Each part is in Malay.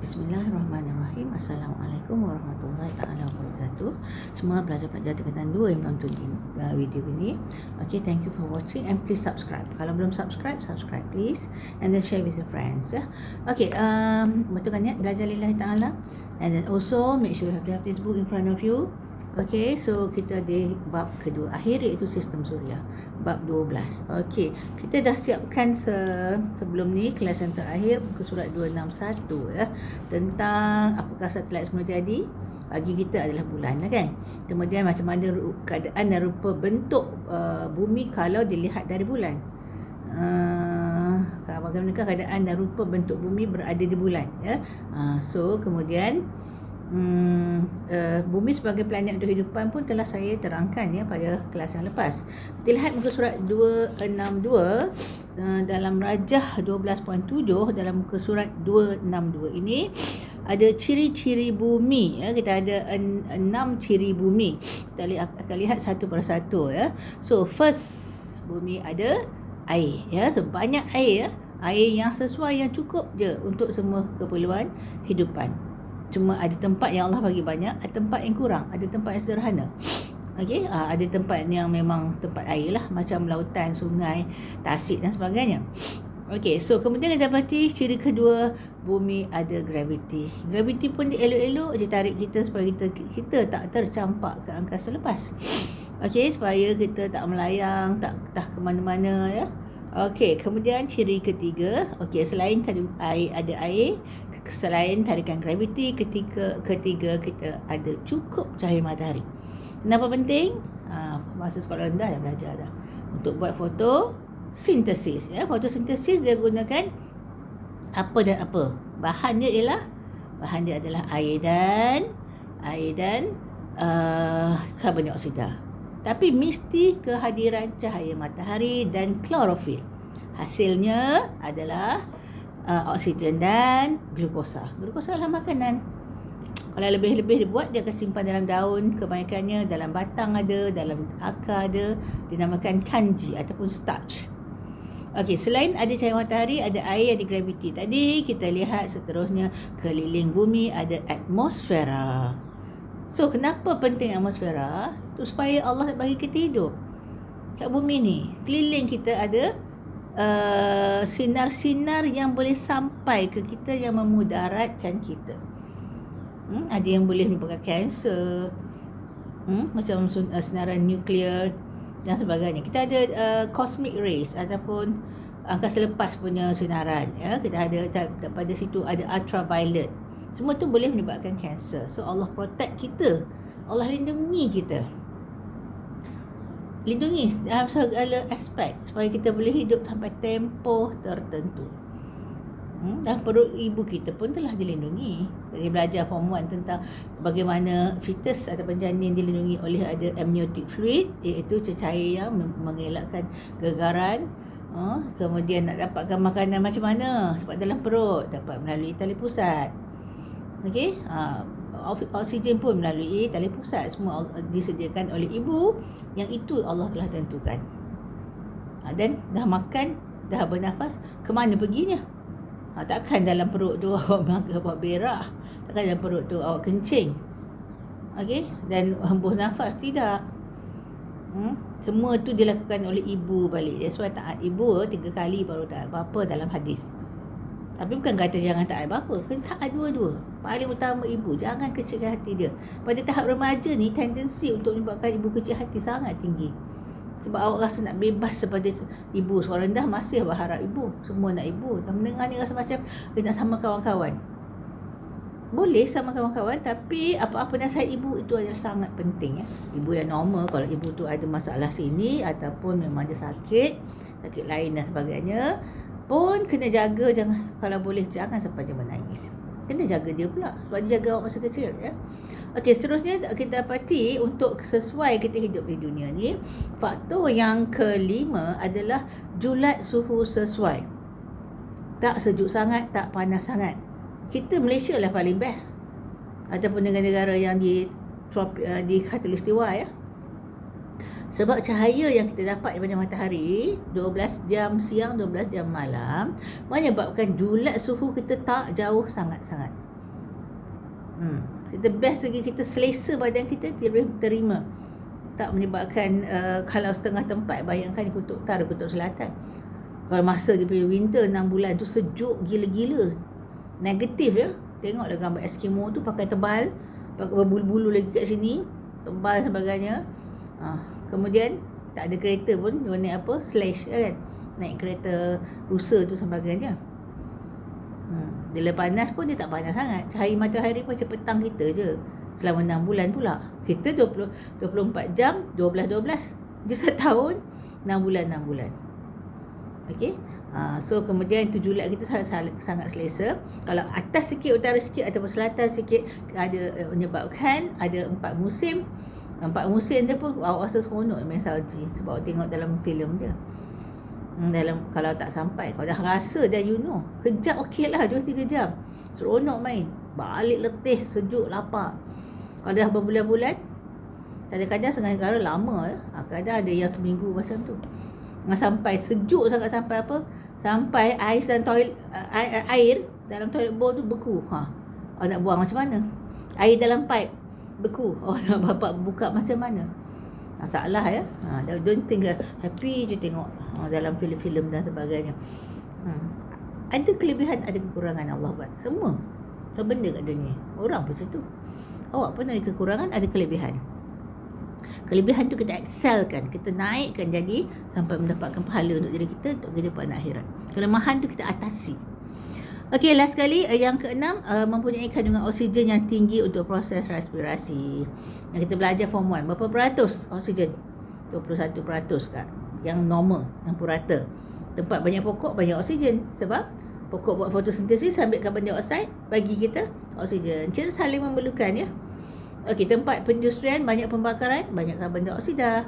Bismillahirrahmanirrahim. Assalamualaikum warahmatullahi taala wabarakatuh. Semua pelajar-pelajar tingkatan 2 yang menonton video ini. Okay, thank you for watching and please subscribe. Kalau belum subscribe please, and then share with your friends. Okay, betul kan ya, belajar lillahi taala, and then also make sure you have this book in front of you. Okay, so kita di bab kedua akhir, iaitu sistem suria, bab 12. Okay, kita dah siapkan sebelum ni kelas yang terakhir, muka surat 261 ya, tentang apakah satelit semula jadi. Bagi kita adalah bulan lah kan. Kemudian macam mana keadaan dan rupa bentuk bumi kalau dilihat dari bulan. Bagaimanakah keadaan dan rupa bentuk bumi berada di bulan ya. So kemudian bumi sebagai planet untuk kehidupan pun telah saya terangkan ya pada kelas yang lepas. Kita lihat muka surat 262 dalam rajah 12.7, dalam muka surat 262 ini ada ciri-ciri bumi ya. Kita ada 6 ciri bumi. Kita akan lihat satu persatu ya. So first, bumi ada air ya. So banyak air ya. Air yang sesuai, yang cukup je untuk semua keperluan hidupan. Cuma ada tempat yang Allah bagi banyak, ada tempat yang kurang, ada tempat yang sederhana. Okey, ada tempat yang memang tempat air lah, macam lautan, sungai, tasik dan sebagainya. Okey, so kemudian kita dapati ciri kedua, bumi ada graviti. Graviti pun elok-elok je tarik kita supaya kita tak tercampak ke angkasa lepas. Okey, supaya kita tak melayang, tak ke mana-mana ya. Okey, kemudian ciri ketiga, okey, selain ada air, selain tarikan graviti, ketiga kita ada cukup cahaya matahari. Kenapa penting? Masa sekolah rendah dah belajar dah. Untuk buat fotosintesis ya. Fotosintesis dia gunakan apa dan apa? Bahan dia adalah air dan karbon dioksida. Tapi mesti kehadiran cahaya matahari dan klorofil. Hasilnya adalah oksigen dan glukosa. Glukosa adalah makanan. Kalau lebih-lebih dibuat, dia akan simpan dalam daun, kebanyakannya dalam batang ada, dalam akar ada, dinamakan kanji ataupun starch. Okey, selain ada cahaya matahari, ada air, ada graviti. Tadi kita lihat seterusnya, keliling bumi ada atmosfera. So, kenapa penting atmosfera? Itu supaya Allah bagi kita hidup kat bumi ni. Keliling kita ada sinar-sinar yang boleh sampai ke kita, yang memudaratkan kita. Ada yang boleh menyebabkan kanser, macam sinaran nuklear dan sebagainya. Kita ada cosmic rays ataupun angkasa lepas punya sinaran ya. Kita ada pada situ ada ultraviolet. Semua tu boleh menyebabkan kanser. So Allah protect kita. Allah lindungi kita. Lindungi dalam segala aspek supaya kita boleh hidup sampai tempoh tertentu. Dan perut ibu kita pun telah dilindungi. Kita belajar form 1 tentang bagaimana fetus atau janin dilindungi oleh ada amniotic fluid, iaitu cecair yang mengelakkan gegaran. Kemudian nak dapatkan makanan macam mana? Sebab dalam perut dapat melalui tali pusat. Okey, oksigen pun melalui tali pusat. Semua disediakan oleh ibu, yang itu Allah telah tentukan. Dan dah makan, dah bernafas, ke mana perginya? Takkan dalam perut tu awak berak, takkan dalam perut tu awak kencing. Okey, dan hembus nafas, tidak. Semua tu dilakukan oleh ibu balik. That's why taat ibu 3 kali baru taat bapa dalam hadis. Tapi bukan kata jangan taat bapa, kena taat dua-dua. Paling utama ibu, jangan kecilkan hati dia. Pada tahap remaja ni, tendensi untuk menyebabkan ibu kecil hati sangat tinggi. Sebab awak rasa nak bebas daripada ibu. Seorang rendah masih berharap ibu, semua nak ibu. Dan mendengar ni rasa macam dia nak sama kawan-kawan. Boleh sama kawan-kawan, tapi apa-apa nasihat ibu itu adalah sangat penting ya. Ibu yang normal, kalau ibu tu ada masalah sini ataupun memang dia sakit lain dan sebagainya, pun kena jaga, kalau boleh jangan sampai dia menangis. Kena jaga dia pula, sebab dia jaga awak masa kecil ya. Okey, seterusnya kita dapati untuk sesuai kita hidup di dunia ni, faktor yang kelima adalah julat suhu sesuai. Tak sejuk sangat, tak panas sangat. Kita Malaysia lah paling best, ataupun negara-negara yang di khatulistiwa ya. Sebab cahaya yang kita dapat daripada matahari 12 jam siang, 12 jam malam, menyebabkan julat suhu kita tak jauh sangat-sangat. Kita best lagi, kita selesa badan kita, dia boleh terima. Tak menyebabkan kalau setengah tempat, bayangkan kutub utara, kutub selatan. Kalau masa dia punya winter 6 bulan tu sejuk gila-gila. Negatif ya. Tengoklah gambar Eskimo tu pakai tebal, pakai berbulu-bulu lagi kat sini, tebal sebagainya. Kemudian tak ada kereta pun, dia naik apa? Slash kan. Naik kereta rusa tu sebagainya. Bila panas pun dia tak panas sangat. Cahaya matahari macam petang kita je. Selama 6 bulan pula. Kita 24 jam, 12. Dia setahun, 6 bulan. Okey. So kemudian tu julat kita sangat selesa. Kalau atas sikit, utara sikit ataupun selatan sikit, ada menyebabkan ada 4 musim. 4 musim dia pun awak rasa seronok main salji sebab awak tengok dalam filem je. Kalau tak sampai, kalau dah rasa dah kejap okey lah 2-3 jam. Seronok main. Balik letih, sejuk, lapar. Kalau dah berbulan-bulan, kadang-kadang setengah negara lama ya. Kadang ada yang seminggu macam tu. Sampai sejuk sangat, sampai apa? Sampai air dalam toilet bowl tu beku. Awak nak buang macam mana? Air dalam pipe beku. Awak nak bapak buka macam mana? Masalah ya. Don't think happy je tengok dalam filem-filem dan sebagainya. Ada kelebihan, ada kekurangan Allah buat. Semua benda kat dunia. Orang pun macam tu. Awak pun ada kekurangan, ada kelebihan. Kelebihan tu kita excelkan, kita naikkan jadi sampai mendapatkan pahala untuk diri kita, untuk kehidupan akhirat. Kelemahan tu kita atasi. Okey, last sekali, yang keenam, mempunyai kandungan oksigen yang tinggi untuk proses respirasi. Yang kita belajar form 1, berapa peratus oksigen? 21% kat yang normal, yang purata. Tempat banyak pokok, banyak oksigen. Sebab pokok buat fotosintesis, ambil karbon dioksida, bagi kita oksigen. Kita saling memerlukan ya. Okey, tempat perindustrian, banyak pembakaran, banyak karbon dioksida.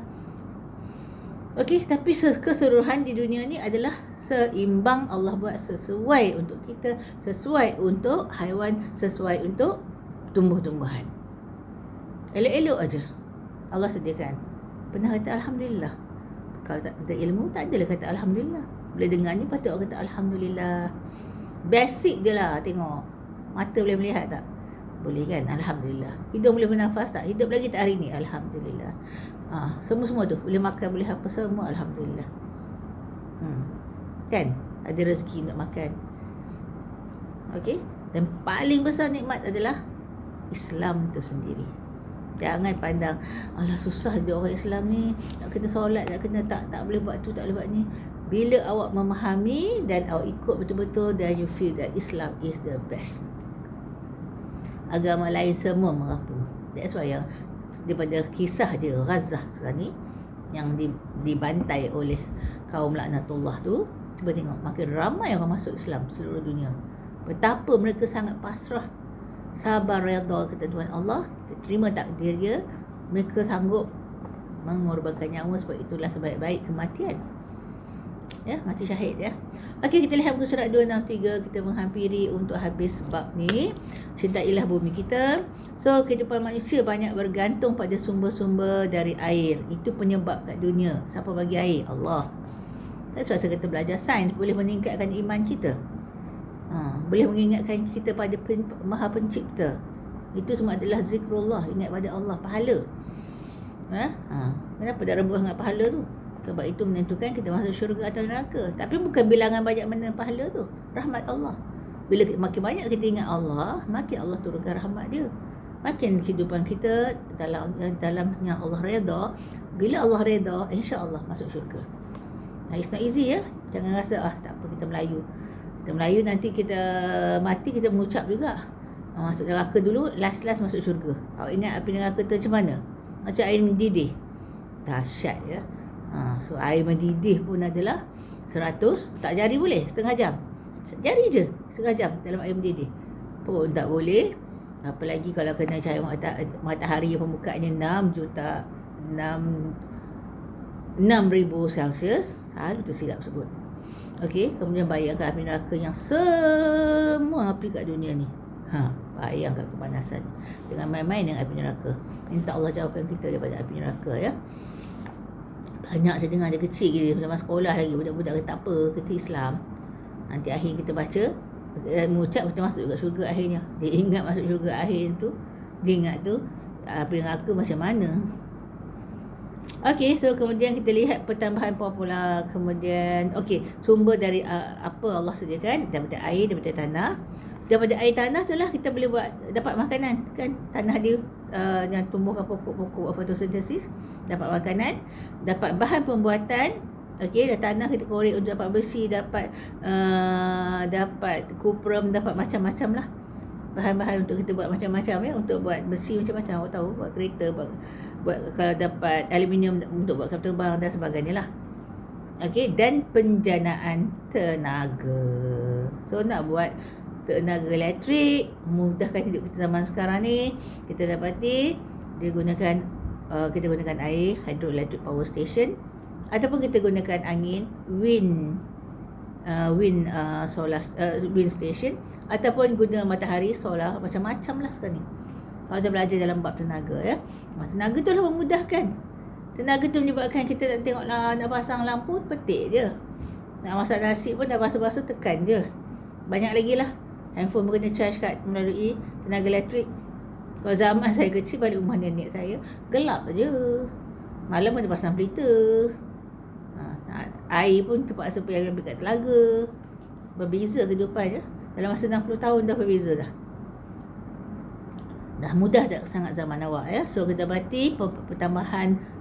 Okey, tapi keseluruhan di dunia ni adalah seimbang. Allah buat sesuai untuk kita, sesuai untuk haiwan, sesuai untuk tumbuh-tumbuhan. Elok-elok aja Allah sediakan. Pernah kata Alhamdulillah? Kalau tak ada ilmu, tak adalah kata Alhamdulillah. Bila dengar ni patut kata Alhamdulillah. Basic je lah tengok. Mata boleh melihat tak? Boleh kan? Alhamdulillah. Hidung boleh bernafas tak? Hidup lagi tak hari ni? Alhamdulillah. Semua-semua tu. Boleh makan, boleh apa semua. Alhamdulillah. Kan? Ada rezeki untuk makan. Okey? Dan paling besar nikmat adalah Islam tu sendiri. Jangan pandang, alah susah dia orang Islam ni. Tak kena solat, tak kena tak boleh buat tu, tak boleh buat ni. Bila awak memahami dan awak ikut betul-betul, then you feel that Islam is the best. Agama lain semua merapu. That's why yang daripada kisah dia Gaza sekarang ni yang dibantai oleh kaum laknatullah tu, cuba tengok makin ramai orang masuk Islam seluruh dunia. Betapa mereka sangat pasrah, sabar, redha ketentuan Allah, terima takdir dia. Mereka sanggup mengorbankan nyawa, sebab itulah sebaik-baik kematian. Ya, mati syahid ya. Okey, kita lihat muka surat 263. Kita menghampiri untuk habis bab ni. Cintailah bumi kita. So, kehidupan manusia banyak bergantung pada sumber-sumber dari air. Itu penyebab kat dunia. Siapa bagi air? Allah. That's why saya kata belajar sains boleh meningkatkan iman kita. Boleh mengingatkan kita pada Maha Pencipta. Itu semua adalah zikrullah, ingat pada Allah, pahala. Kenapa dah rebus dengan pahala tu? Sebab itu menentukan kita masuk syurga atau neraka. Tapi bukan bilangan banyak mana pahala tu. Rahmat Allah. Bila makin banyak kita ingat Allah, makin Allah turunkan rahmat dia. Makin kehidupan kita dalamnya Allah redha. Bila Allah redha, insya-Allah masuk syurga. It's not easy ya. Jangan rasa tak apa, kita Melayu. Kita Melayu nanti kita mati kita mengucap juga. Masuk neraka dulu, last masuk syurga. Awak ingat api neraka tu macam mana? Macam air mendidih. Dahsyat ya. So air mendidih pun adalah 100, tak jari boleh setengah jam. Jari je setengah jam dalam air mendidih pun tak boleh. Apalagi kalau kena cahaya matahari yang pembukaannya 6,000 Celsius. Selalu tersilap sebut. Okey, kemudian bayangkan api neraka yang semua api kat dunia ni. Bayangkan kepanasan. Jangan main-main dengan api neraka. Minta Allah jauhkan kita daripada api neraka ya. Banyak saya dengar dia kecil gitu, zaman sekolah lagi, budak-budak kata apa, kata Islam. Nanti akhir kita baca mengucap kita masuk juga syurga akhirnya. Dia ingat masuk syurga akhir tu, dia ingat tu api neraka macam mana. Okey, so kemudian kita lihat pertambahan popular. Kemudian sumber dari apa Allah sediakan, daripada air, daripada tanah. Daripada air tanah tu lah kita boleh dapat makanan kan. Tanah dia yang tumbuhkan pokok-pokok fotosintesis, dapat makanan, dapat bahan pembuatan. Okey, dan tanah kita korek untuk dapat besi, dapat kuprum, dapat macam-macam lah. Bahan-bahan untuk kita buat macam-macam ya, untuk buat besi macam-macam. Awak tahu, buat kereta, buat kalau dapat aluminium untuk buat kapal terbang dan sebagainya lah. Okey, dan penjanaan tenaga. So nak buat tenaga elektrik, memudahkan hidup kita zaman sekarang ni. Kita dapati kita gunakan air, hydroelectric power station, ataupun kita gunakan angin, wind station, ataupun guna matahari, solar, macam-macam lah sekarang ni. Kalau kita belajar dalam bab tenaga ya. Tenaga tu lah memudahkan. Tenaga tu menyebabkan kita nak tengok nak pasang lampu, petik je. Nak masak nasi pun dah basuh-basuh, tekan je. Banyak lagi lah. Handphone pun kena charge melalui tenaga elektrik. Kalau zaman saya kecil, balik rumah nenek saya, gelap je. Malam pun dia pasang pelita. Air pun terpaksa pergi ambil kat telaga. Berbeza kehidupan je. Dalam masa 60 tahun dah berbeza dah. Dah mudah sangat zaman awak ya. So kita dapati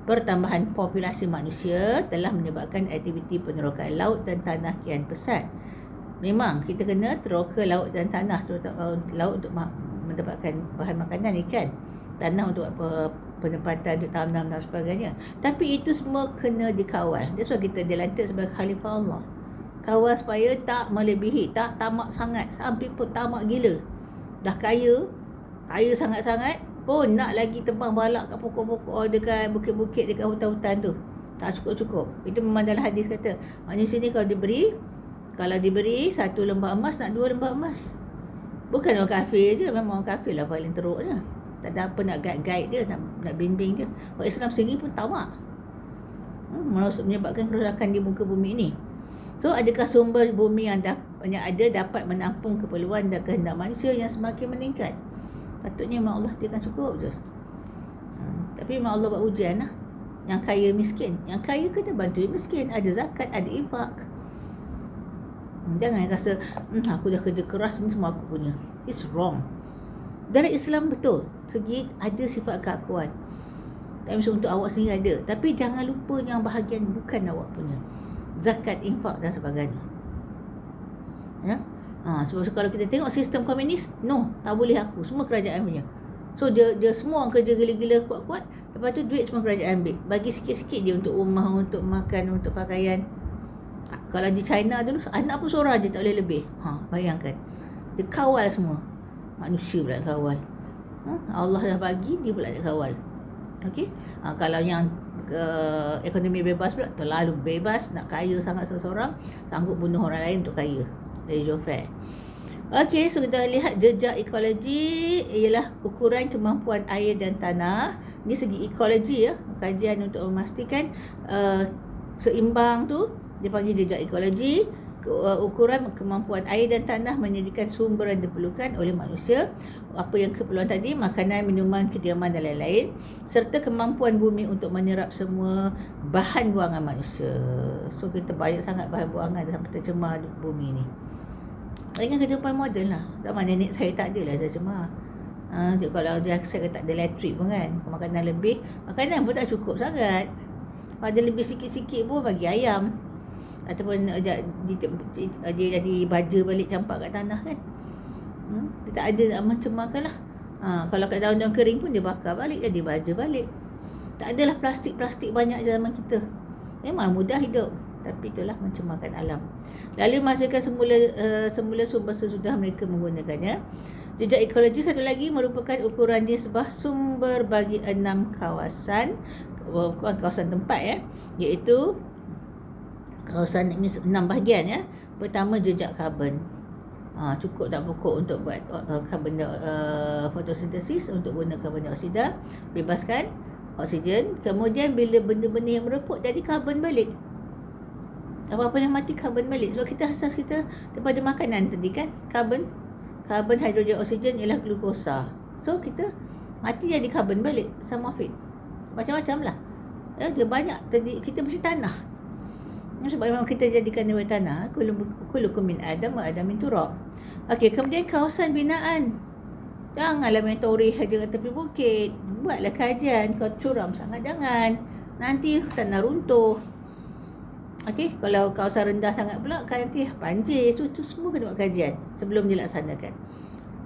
pertambahan populasi manusia telah menyebabkan aktiviti penerokan laut dan tanah kian pesat. Memang kita kena teroka laut dan tanah, terutama laut untuk mendapatkan bahan makanan, ikan, tanah untuk penempatan untuk tanam dan sebagainya. Tapi itu semua kena dikawal. That's why kita dilantik sebagai khalifah Allah. Kawal supaya tak melebihi, tak tamak sangat. Sampai pun tamak gila. Dah kaya sangat-sangat pun nak lagi tebang balak kat pokok-pokok dekat bukit-bukit, dekat hutan-hutan tu. Tak cukup-cukup. Itu memang dalam hadis kata, manusia ni kalau diberi 1 lembar emas, nak 2 lembar emas. Bukan orang kafir je, memang orang kafir lah paling teruknya. Tak ada apa nak guide dia, nak bimbing dia. Orang Islam sendiri pun tamak. Menyebabkan kerosakan di muka bumi ini. So, adakah sumber bumi yang ada dapat menampung keperluan dan kehendak manusia yang semakin meningkat? Patutnya memang Allah sediakan cukup je. Tapi memang Allah buat ujian lah. Yang kaya miskin. Yang kaya kena bantu miskin. Ada zakat, ada infak. Jangan rasa aku dah kerja keras ni semua aku punya. It's wrong. Dalam Islam betul, segi ada sifat keakuan. Tak mesti untuk awak sendiri ada. Tapi jangan lupa yang bahagian bukan awak punya. Zakat, infak dan sebagainya. Ya? Sebab kalau kita tengok sistem komunis, tak boleh aku. Semua kerajaan punya. So dia semua orang kerja gila-gila kuat-kuat. Lepas tu duit semua kerajaan ambil. Bagi sikit-sikit dia untuk rumah, untuk makan, untuk pakaian. Kalau di China dulu, anak pun seorang je tak boleh lebih. Bayangkan. Dia kawal semua. Manusia pula nak kawal. Allah dah bagi, dia pula nak kawal. Okey? Kalau yang ekonomi bebas pula, terlalu bebas, nak kaya sangat seseorang, sanggup bunuh orang lain untuk kaya. Laissez-faire. Okey, so kita lihat jejak ekologi ialah ukuran kemampuan air dan tanah. Ini segi ekologi ya, kajian untuk memastikan seimbang tu dipanggil jejak ekologi. Ukuran kemampuan air dan tanah menyediakan sumber yang diperlukan oleh manusia. Apa yang keperluan tadi, makanan, minuman, kediaman dan lain-lain, serta kemampuan bumi untuk menyerap semua bahan buangan manusia. So kita banyak sangat bahan buangan sampai tercemar bumi ni. Dengan kehidupan moden lah. Zaman nenek saya tak adalah tercemar. Kalau saya kata tak ada elektrik pun kan, makanan lebih, makanan pun tak cukup sangat. Pada lebih sikit-sikit pun bagi ayam, ataupun dia jadi baja balik campak kat tanah kan. Dia tak ada nak mencemarkan lah. Kalau kat daun-daun kering pun dia bakar balik, jadi baja balik. Tak adalah plastik-plastik banyak zaman kita. Memang mudah hidup, tapi itulah mencemarkan alam. Lalu menghasilkan semula sumber sesudah mereka menggunakannya. Jejak ekologi satu lagi merupakan ukuran nisbah sumber bagi 6 kawasan tempat ya, iaitu kawasan ini 6 bahagian ya. Pertama, jejak karbon. Cukup tak pokok untuk buat karbon fotosintesis, untuk guna karbon dioksida, bebaskan oksigen. Kemudian bila benda-benda yang mereput jadi karbon balik. Apa-apa yang mati karbon balik. Sebab kita asas kita daripada makanan tadi kan. Karbon, hidrogen, oksigen ialah glukosa. So kita mati jadi karbon balik. Sama fit. Macam-macam lah. Dia banyak tadi. Kita mesti tanah. Sebab memang kita jadikan daripada tanah. Kulukum min Adam wa Adam min turab. Okey, kemudian kawasan binaan. Janganlah main toreh saja kat tepi bukit. Buatlah kajian. Kau curam sangat jangan. Nanti tanah runtuh. Okey, kalau kawasan rendah sangat pula kan nanti banjir. So tu semua kena buat kajian sebelum dilaksanakan.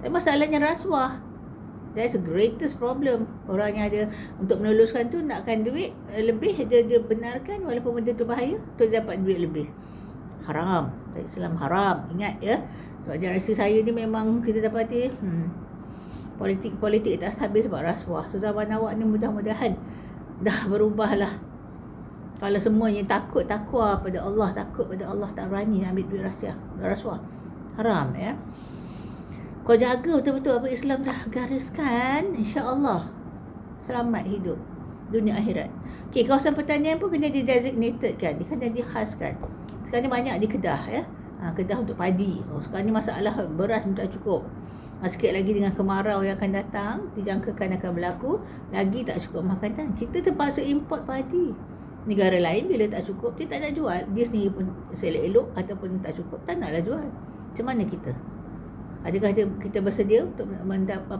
Tapi masalahnya rasuah. That's the greatest problem. Orang yang ada untuk meluluskan tu nakkan duit lebih, dia benarkan walaupun benda tu bahaya, tu dia dapat duit lebih. Haram. Islam haram. Ingat ya. Sebab generasi saya ni memang kita dapati politik tak stabil sebab rasuah. So zaman awak ni mudah-mudahan dah berubah lah. Kalau semuanya takut takwa pada Allah, takut pada Allah, tak berani ambil duit rasuah. Haram ya. Kau jaga betul-betul apa Islam dah gariskan, insya-Allah selamat hidup dunia akhirat. Okey, kawasan pertanian pun kena di-designated kan, dia kena dihaskan. Sekarang ni banyak di Kedah ya. Kedah untuk padi. Sekarang ni masalah beras tak cukup. Sikit lagi dengan kemarau yang akan datang, dijangkakan akan berlaku, lagi tak cukup makanan. Kita terpaksa import padi. Negara lain bila tak cukup, dia tak nak jual. Dia sendiri pun selek-elok ataupun tak cukup, tak naklah jual. Macam mana kita? Adakah kita bersedia untuk mendapat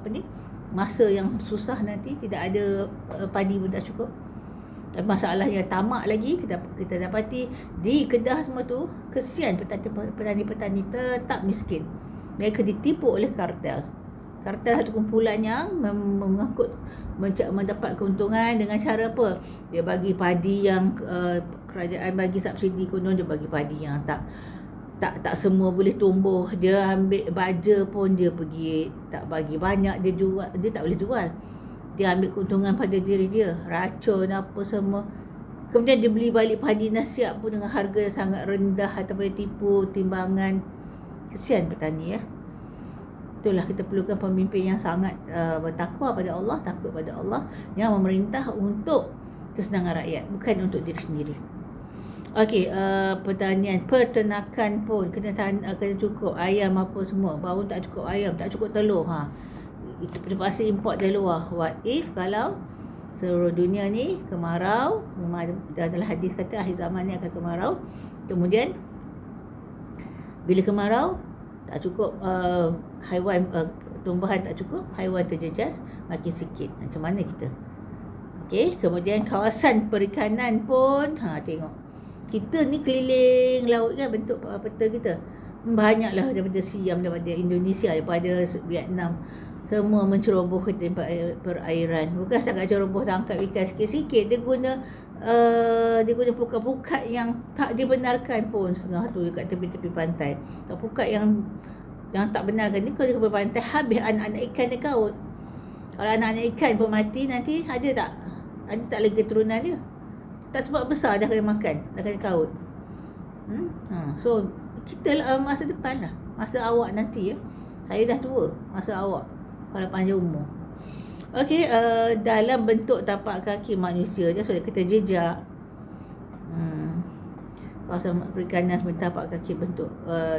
masa yang susah nanti, tidak ada padi pun tak cukup? Dan masalah yang tamak lagi, kita dapati di Kedah semua tu, kesian petani-petani tetap miskin. Mereka ditipu oleh kartel. Kartel satu kumpulan yang mendapat keuntungan dengan cara apa? Dia bagi padi yang kerajaan bagi subsidi, konon dia bagi padi yang tak semua boleh tumbuh. Dia ambil baja pun dia pergi tak bagi banyak, dia jual, dia tak boleh jual. Dia ambil keuntungan pada diri dia, racun apa semua. Kemudian dia beli balik padi nasiap pun dengan harga yang sangat rendah ataupun tipu timbangan. Kesian petani ya. Itulah kita perlukan pemimpin yang sangat bertakwa pada Allah, takut pada Allah, yang memerintah untuk kesenangan rakyat, bukan untuk diri sendiri. Okey, peternakan pun kena cukup, ayam apa semua. Baru tak cukup ayam, tak cukup telur. Itu terpaksa import dari luar. What if kalau seluruh dunia ni kemarau, memang dalam hadis kata akhir zaman ni akan kemarau. Kemudian bila kemarau tak cukup haiwan, tumbuhan tak cukup, haiwan terjejas, makin sikit. Macam mana kita? Okey, kemudian kawasan perikanan pun tengok. Kita ni keliling laut kan, bentuk peta kita. Banyaklah daripada Siam, daripada Indonesia, daripada Vietnam. Semua menceroboh ke tempat perairan. Bukan sangat ceroboh tangkap ikan sikit-sikit. Dia guna pukat-pukat yang tak dibenarkan pun setengah tu dekat tepi-tepi pantai. Pukat yang tak benarkan ni, kalau dia ke pantai, habis anak-anak ikan dia kaut. Kalau anak-anak ikan pun mati, nanti ada tak lagi keturunan dia. Tak sebab besar dah kena makan, dah kena kaut. So kita masa depan lah, masa awak nanti ya. Saya dah tua, masa awak kalau panjang umur. Okey, dalam bentuk tapak kaki manusia je, so kita jejak. Kawasan perikanan seperti tapak kaki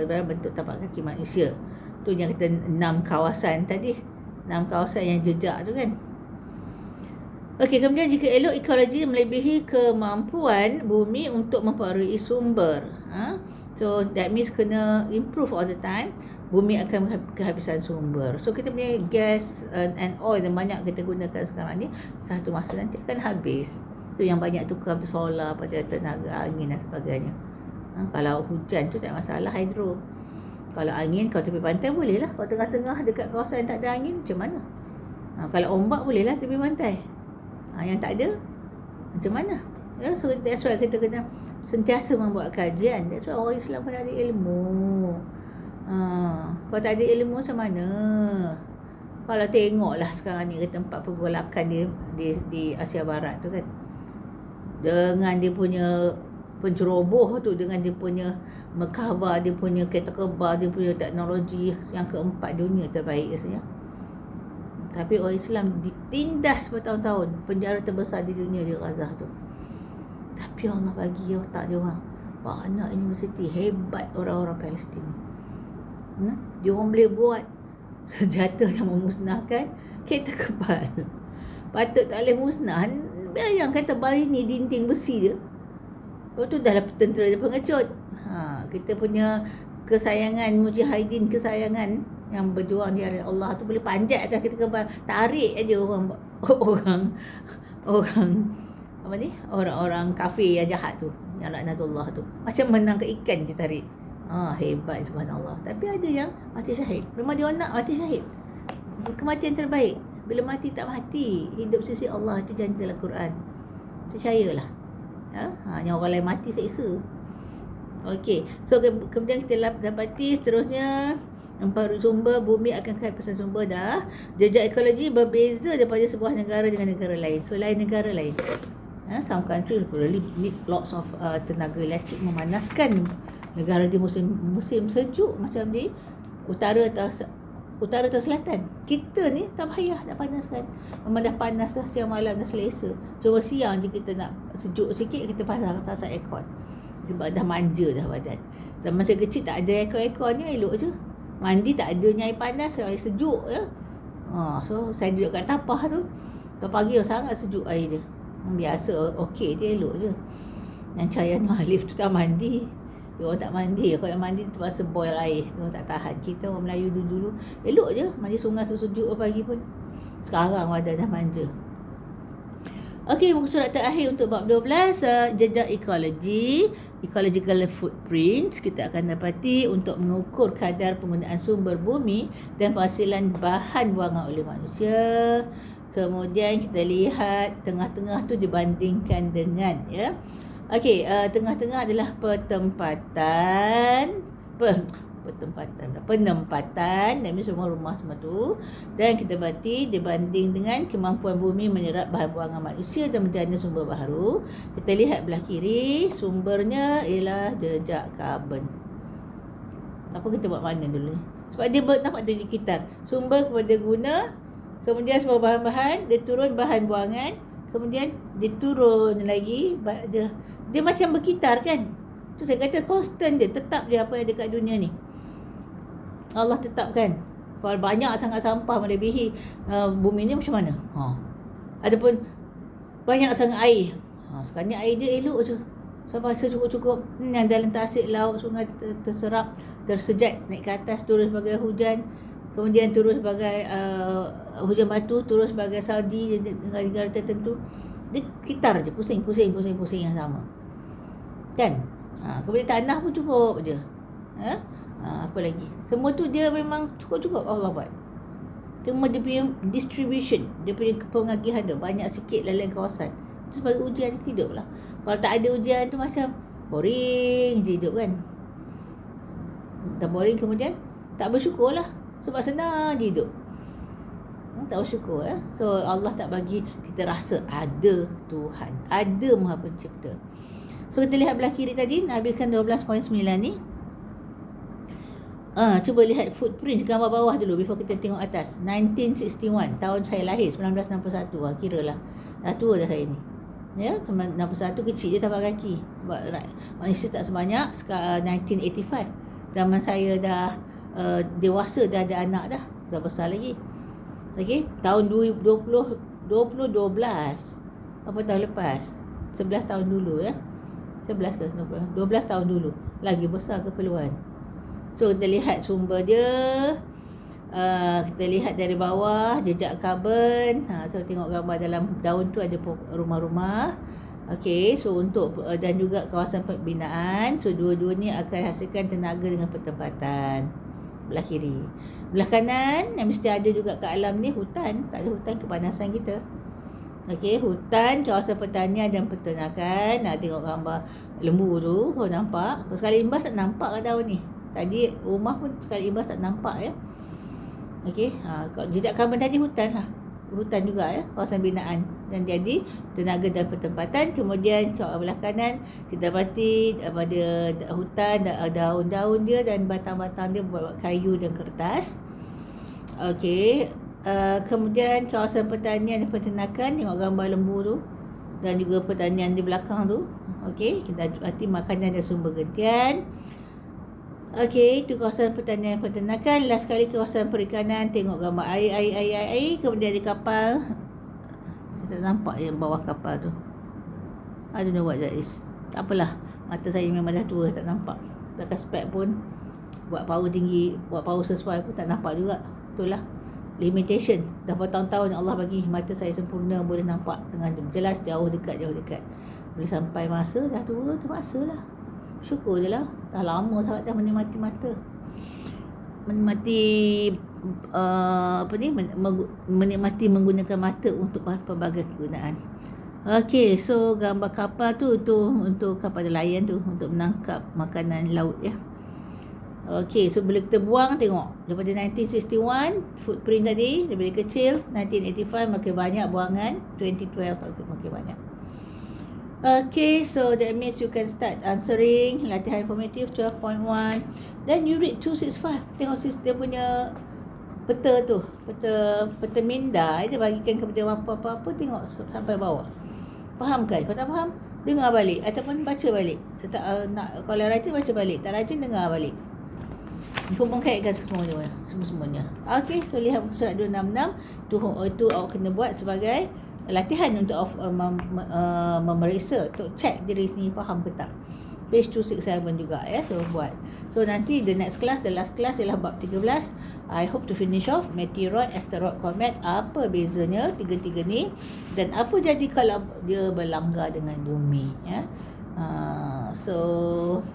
dalam bentuk tapak kaki manusia. Tu yang kita 6 kawasan tadi. 6 kawasan yang jejak tu kan. Okey, kemudian jika elok ekologi melebihi kemampuan bumi untuk memperoleh sumber. So that means kena improve all the time. Bumi akan kehabisan sumber. So kita punya gas and oil yang banyak kita gunakan sekarang ni, satu masa nanti akan habis. Tu yang banyak tukar solar pada tenaga angin dan sebagainya. Kalau hujan tu tak masalah, hidro. Kalau angin, kalau tepi pantai boleh lah. Kalau tengah-tengah dekat kawasan yang tak ada angin, macam mana? Kalau ombak boleh lah tepi pantai. Yang tak ada, macam mana? So that's why kita kena sentiasa membuat kajian. That's why orang Islam kena ada ilmu. Kalau tak ada ilmu macam mana? Kalau tengoklah sekarang ni ke tempat pergolakan di Asia Barat tu kan, dengan dia punya penceroboh tu, dengan dia punya mekahbah, dia punya kereta kebal, dia punya teknologi yang keempat dunia terbaik rasanya. Tapi orang Islam ditindas bertahun-tahun. Penjara terbesar di dunia di Gaza tu. Tapi Allah bagi otak dia orang. banyak universiti, hebat orang-orang Palestin. Dia orang boleh buat senjata yang memusnahkan kereta kebal. Patut tak boleh musnah. Bayangkan tebal ni dinding besi je. Lepas tu dah lah tentera dia pengecut. Kita punya kesayangan mujahidin, kesayangan yang berjuang di hadapan Allah tu boleh panjat atas kereta kebal, tarik aja orang apa ni, orang-orang kafir yang jahat tu, yang laknatullah tu, macam menangkap ikan dia tarik. Hebat, subhanallah. Tapi ada yang mati syahid. Memang dia nak mati syahid, kematian terbaik. Bila mati tak mati, hidup sisi Allah tu janji dalam Quran. Percayalah. Yang orang lain mati seksa. Okey, so kemudian kita dapati seterusnya, empat sumber bumi akan kaya pasal sumber dah. Jejak ekologi berbeza daripada sebuah negara dengan negara lain. So lain negara lain. Some countries really need lots of tenaga elektrik memanaskan negara di musim sejuk macam di utara atau selatan. Kita ni tak payah nak panaskan. Memang dah panas dah, siang malam dah selesa. Cuma siang je kita nak sejuk sikit, kita pasang aircon. Sebab dah manja dah badan. Zaman masa kecil tak ada aircon ni, elok je. Mandi tak adanya air panas, air sejuk je. So saya duduk kat tapah tu. Kalau pagi sangat sejuk air dia. Biasa, okey je, elok je. Dan Cayan Malif tu tak mandi. Dia orang tak mandi. Kalau mandi terpaksa boil air. Dia orang tak tahan. Kita orang Melayu dulu elok je mandi sungai sejuk pagi pun. Sekarang badan dah manja. Okey, muka surat terakhir untuk bab 12, jejak ekologi, ecological footprints. Kita akan dapati untuk mengukur kadar penggunaan sumber bumi dan penghasilan bahan buangan oleh manusia. Kemudian kita lihat tengah-tengah tu dibandingkan dengan Okey, tengah-tengah adalah penempatan dan semua rumah semua tu, dan kita berarti dibanding dengan kemampuan bumi menyerap bahan buangan manusia dan menjana sumber baharu. Kita lihat belah kiri, sumbernya ialah jejak karbon. Apa kita buat mana dulu? Sebab dia nampak dia dikitar. Sumber kepada guna, kemudian semua bahan-bahan, dia turun bahan buangan, kemudian dia turun lagi, dia macam berkitar kan. Tu saya kata constant dia, tetap dia apa yang dekat dunia ni. Allah tetapkan. Kalau banyak sangat sampah melebihi bumi ni macam mana? Ataupun banyak sangat air. Sekarang ni air dia elok je. Sampai secukup-cukup. Yang dalam tasik laut, sungai terserap, tersejat, naik ke atas, turun sebagai hujan. Kemudian turun sebagai hujan batu, turun sebagai salji di negara tertentu. Dia kitar je, pusing yang sama. Kan? Kemudian tanah pun cukup je. Apa lagi? Semua tu dia memang cukup Allah buat. Cuma dia punya distribution, dia punya pengagihan dia banyak sikit lain kawasan. Itu sebagai ujian hidup lah. Kalau tak ada ujian tu macam boring je hidup kan. Tak boring, kemudian tak bersyukur lah. Sebab senang je hidup. Tak bersyukur So Allah tak bagi kita rasa ada Tuhan, ada Maha Pencipta. So kita lihat belah kiri tadi, ambilkan 12.9 ni. Cuba lihat footprint gambar bawah dulu before kita tengok atas. 1961, tahun saya lahir 1961. Kiralah dah tua dah saya ni. 1961 kecil je tapak kaki. Sebab manusia tak sebanyak. Sekarang 1985. Zaman saya dah dewasa, dah ada anak dah besar lagi. Okey, tahun 2012. Apa tahun lepas? 11 tahun dulu 11 ke 12 tahun dulu. Lagi besar keperluan. So kita lihat sumber dia. Kita lihat dari bawah jejak karbon. So tengok gambar dalam daun tu ada rumah-rumah. Okey, so untuk dan juga kawasan pembinaan. So dua-dua ni akan hasilkan tenaga dengan pertempatan. Belah kiri. Belah kanan yang mesti ada juga kat alam ni hutan. Tak ada hutan, kepanasan kita. Okey, hutan, kawasan pertanian dan peternakan. Tengok gambar lembu tu, nampak. Sekali imbas tak nampak kat daun ni. Tadi rumah pun sekali imbas tak nampak Okey, jejak karbon tadi hutan lah. Hutan juga kawasan binaan. Dan jadi tenaga dan pertempatan. Kemudian kat belah kanan kita dapati pada hutan, daun-daun dia dan batang-batang dia buat kayu dan kertas. Okey, kemudian kawasan pertanian dan peternakan, tengok gambar lembu tu dan juga pertanian di belakang tu. Okey, kita nanti makanan dan sumber gantian. Okey, itu kawasan pertanian peternakan. Last kali kawasan perikanan, tengok gambar air. Kemudian ada kapal. Saya tak nampak yang bawah kapal tu. I don't know what that is. Tak apalah, mata saya memang dah tua, tak nampak. Takkan spek pun buat power tinggi, buat power sesuai pun tak nampak juga. Itulah limitation. Dah bertahun-tahun Allah bagi mata saya sempurna, boleh nampak dengan jelas, jauh dekat. Boleh sampai masa dah tua, terpaksa lah. Syukur je lah. Dah lama sangat dah menikmati mata. Menikmati menikmati menggunakan mata untuk pelbagai kegunaan. Okey, so gambar kapal tu untuk kapal nelayan tu, untuk menangkap makanan laut ya. Okey, so bila kita buang, tengok daripada 1961 footprint tadi, daripada kecil, 1985 makin banyak buangan, 2012 makin banyak. Okay, so that means you can start answering latihan informatif 12.1. Then you read 265. Tengok dia punya peta tu, peta minda. Dia bagikan kepada apa-apa, tengok sampai bawah. Faham kan? Kalau tak faham, dengar balik ataupun baca balik. Kalau rajin baca balik, tak rajin dengar balik. Mengkaitkan semuanya. Okay, so lihat surat 266. Itu awak kena buat sebagai latihan untuk memeriksa, untuk check diri sendiri faham ke tak. Page 267 juga ya, so buat. So nanti the next class, the last class ialah bab 13. I hope to finish off meteoroid, asteroid, comet, apa bezanya tiga-tiga ni dan apa jadi kalau dia berlanggar dengan bumi ya. So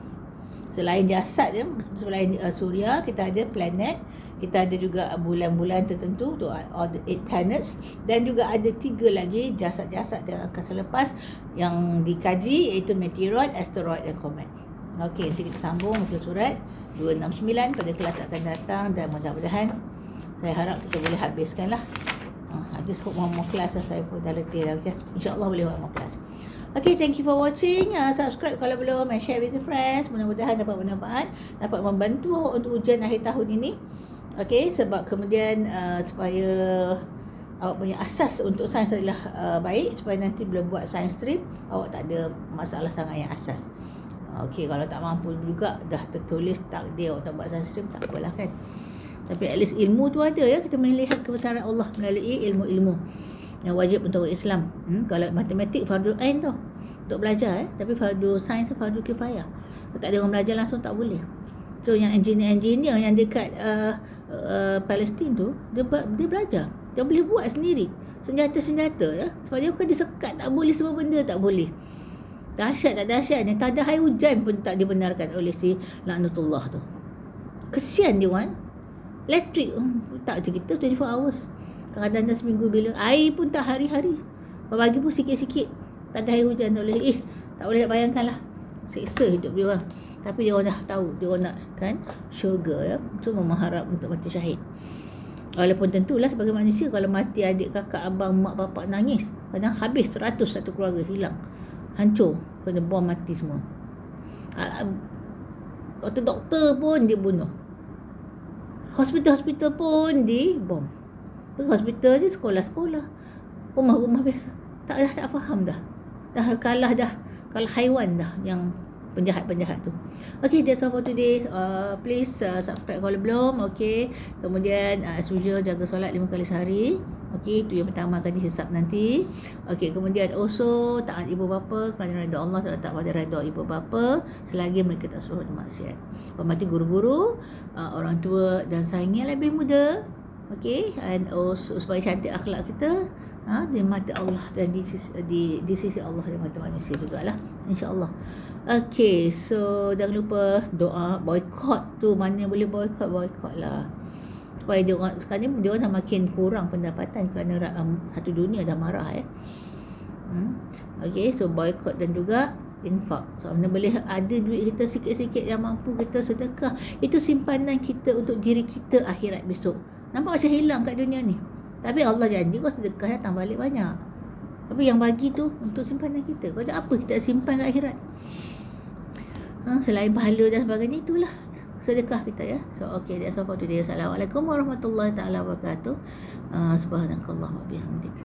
selain jasad je, selain suria, kita ada planet, kita ada juga bulan-bulan tertentu tu, all the 8 planets, dan juga ada 3 lagi jasad-jasad yang akan selepas yang dikaji, iaitu meteoroid, asteroid dan comet. Okey, nanti kita sambung muka surat 269 pada kelas akan datang dan mudah-mudahan saya harap kita boleh habiskan lah. I just hope one more class lah, saya pun dah letih dah. InsyaAllah boleh one more class. Okay, thank you for watching. Subscribe kalau belum and share with your friends. Mudah-mudahan dapat bermanfaat, dapat membantu untuk ujian akhir tahun ini. Okay, sebab kemudian supaya awak punya asas untuk sains adalah baik, supaya nanti bila buat sains stream awak tak ada masalah sangat yang asas. Okay, kalau tak mampu juga dah tertulis takdir awak tak buat sains stream, tak apalah kan. Tapi at least ilmu tu ada ya, kita melihat kebesaran Allah melalui ilmu-ilmu yang wajib untuk orang Islam. Kalau matematik fardu ain tau untuk belajar tapi fardu sains fardu kifayah. Kalau tak ada orang belajar langsung tak boleh. So yang engineer yang dekat Palestin tu dia belajar, dia boleh buat sendiri senjata-senjata ya. Sebab dia bukan disekat, tak boleh semua benda tak boleh. Dahsyat tak dahsyatnya, tak ada air hujan pun tak dibenarkan oleh si laknatullah tu. Kesian dia kan. Elektrik tak je kita 24 hours. Kadang-kadang seminggu bila air pun tak hari-hari. Pagi pun sikit-sikit. Tak ada air hujan, tak boleh. Tak boleh nak bayangkan lah. Seksa hidup dia orang. Tapi dia orang dah tahu, dia orang nak kan syurga ya. Cuma mengharap untuk mati syahid. Walaupun tentulah sebagai manusia, kalau mati adik, kakak, abang, mak, bapak nangis. Kadang habis 100 satu keluarga hilang. Hancur. Kena bom mati semua. Doktor pun dia bunuh. Hospital pun dibom. Hospital je, sekolah-sekolah, rumah-rumah biasa. Tak faham dah. Dah kalah haiwan dah yang penjahat-penjahat tu. Okay, that's all for today. Please subscribe kalau belum. Okay, kemudian as usual jaga solat 5 kali sehari. Okay, itu yang pertama akan dihisap nanti. Okay, kemudian also taat ibu bapa kerana redha Allah, tak pada redha ibu bapa selagi mereka tak suruh maksiat. Hormati guru-guru, orang tua dan sayangi yang lebih muda. Okay, and also supaya cantik akhlak kita di mata Allah dan di sisi Allah dan mata manusia jugalah, insya-Allah. Okay, so jangan lupa doa boycott tu, mana boleh boycott lah. Supaya dia orang sekarang ni dia orang dah makin kurang pendapatan kerana satu dunia dah marah ya. Okay, so boycott dan juga infak. So mana boleh ada duit kita sikit-sikit yang mampu kita sedekah. Itu simpanan kita untuk diri kita akhirat besok. Nampak macam hilang kat dunia ni. Tapi Allah janji kau sedekah datang balik banyak. Tapi yang bagi tu untuk simpanan kita. Kau tak apa kita simpan kat akhirat. Selain pahala dan sebagainya, itulah sedekah kita ya. So okay, that's all for today. Assalamualaikum warahmatullahi taala wabarakatuh. Subhanakallah wa bihamdik.